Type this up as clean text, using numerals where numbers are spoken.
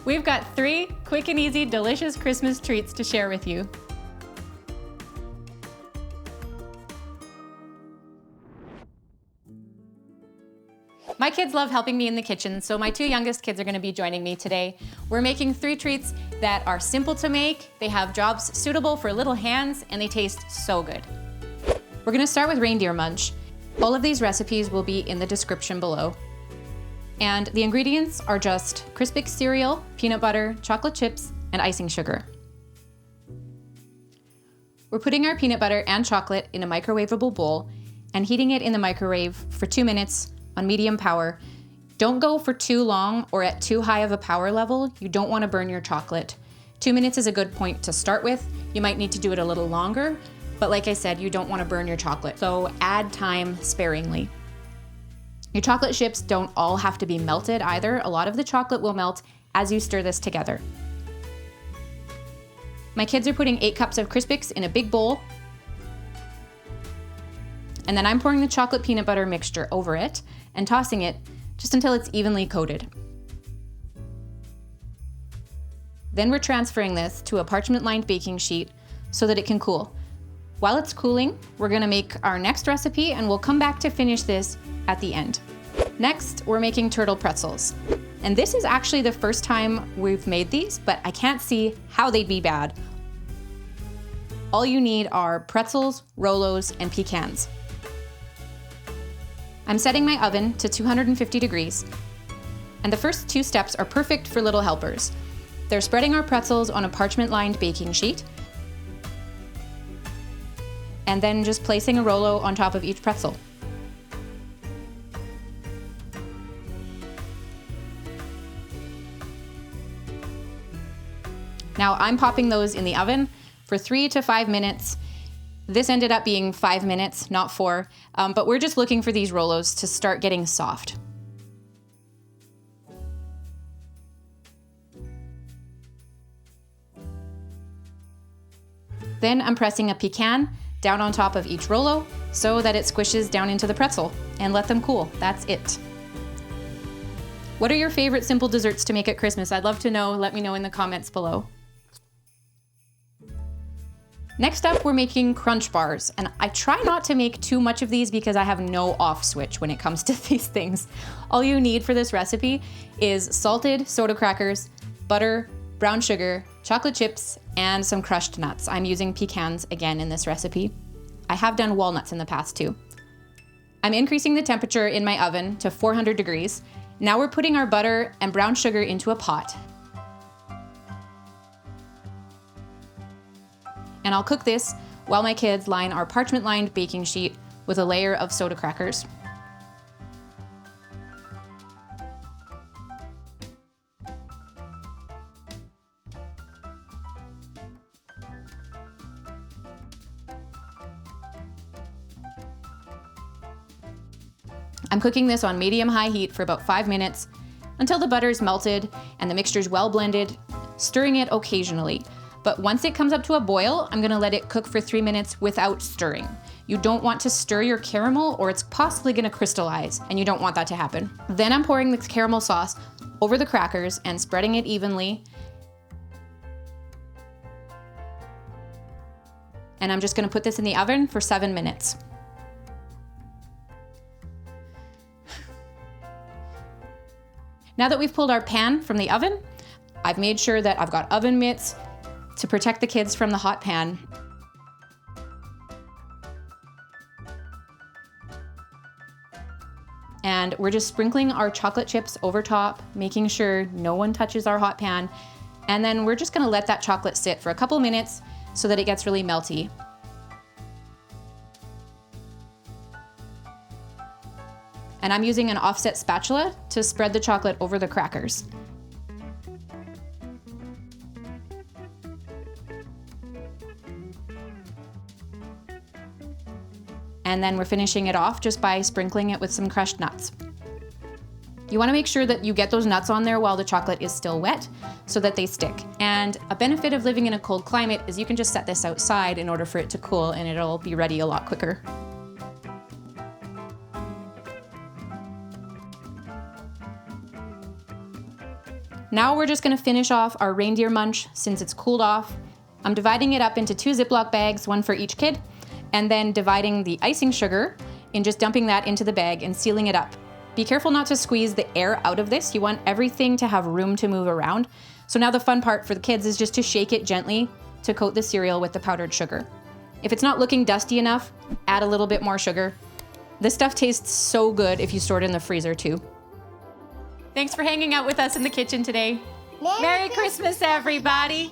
We've got 3 quick and easy, delicious Christmas treats to share with you. My kids love helping me in the kitchen, so my 2 youngest kids are gonna be joining me today. We're making 3 treats that are simple to make, they have jobs suitable for little hands, and they taste so good. We're gonna start with Reindeer Munch. All of these recipes will be in the description below. And the ingredients are just Crispix cereal, peanut butter, chocolate chips, and icing sugar. We're putting our peanut butter and chocolate in a microwaveable bowl and heating it in the microwave for 2 minutes on medium power. Don't go for too long or at too high of a power level. You don't want to burn your chocolate. 2 minutes is a good point to start with. You might need to do it a little longer, but like I said, you don't want to burn your chocolate, so add time sparingly. Your chocolate chips don't all have to be melted either. A lot of the chocolate will melt as you stir this together. My kids are putting 8 cups of Crispix in a big bowl, and then I'm pouring the chocolate peanut butter mixture over it and tossing it just until it's evenly coated. Then we're transferring this to a parchment-lined baking sheet so that it can cool. While it's cooling, we're gonna make our next recipe and we'll come back to finish this at the end. Next, we're making turtle pretzels. And this is actually the first time we've made these, but I can't see how they'd be bad. All you need are pretzels, Rolos, and pecans. I'm setting my oven to 250 degrees, and the first 2 steps are perfect for little helpers. They're spreading our pretzels on a parchment-lined baking sheet, and then just placing a Rolo on top of each pretzel. Now I'm popping those in the oven for 3 to 5 minutes. This ended up being 5 minutes, not 4, but we're just looking for these Rolos to start getting soft. Then I'm pressing a pecan down on top of each Rolo so that it squishes down into the pretzel, and let them cool. That's it. What are your favorite simple desserts to make at Christmas? I'd love to know. Let me know in the comments below. Next up, we're making crunch bars, and I try not to make too much of these because I have no off switch when it comes to these things. All you need for this recipe is salted soda crackers, butter, brown sugar, chocolate chips, and some crushed nuts. I'm using pecans again in this recipe. I have done walnuts in the past too. I'm increasing the temperature in my oven to 400 degrees. Now we're putting our butter and brown sugar into a pot. And I'll cook this while my kids line our parchment-lined baking sheet with a layer of soda crackers. I'm cooking this on medium-high heat for about 5 minutes until the butter is melted and the mixture is well blended, stirring it occasionally. But once it comes up to a boil, I'm gonna let it cook for 3 minutes without stirring. You don't want to stir your caramel or it's possibly gonna crystallize, and you don't want that to happen. Then I'm pouring the caramel sauce over the crackers and spreading it evenly. And I'm just gonna put this in the oven for 7 minutes. Now that we've pulled our pan from the oven, I've made sure that I've got oven mitts to protect the kids from the hot pan. And we're just sprinkling our chocolate chips over top, making sure no one touches our hot pan. And then we're just gonna let that chocolate sit for a couple minutes so that it gets really melty. And I'm using an offset spatula to spread the chocolate over the crackers. And then we're finishing it off just by sprinkling it with some crushed nuts. You wanna make sure that you get those nuts on there while the chocolate is still wet so that they stick. And a benefit of living in a cold climate is you can just set this outside in order for it to cool, and it'll be ready a lot quicker. Now we're just gonna finish off our reindeer munch since it's cooled off. I'm dividing it up into 2 Ziploc bags, one for each kid, and then dividing the icing sugar and just dumping that into the bag and sealing it up. Be careful not to squeeze the air out of this. You want everything to have room to move around. So now the fun part for the kids is just to shake it gently to coat the cereal with the powdered sugar. If it's not looking dusty enough, add a little bit more sugar. This stuff tastes so good if you store it in the freezer too. Thanks for hanging out with us in the kitchen today. Merry Christmas, everybody!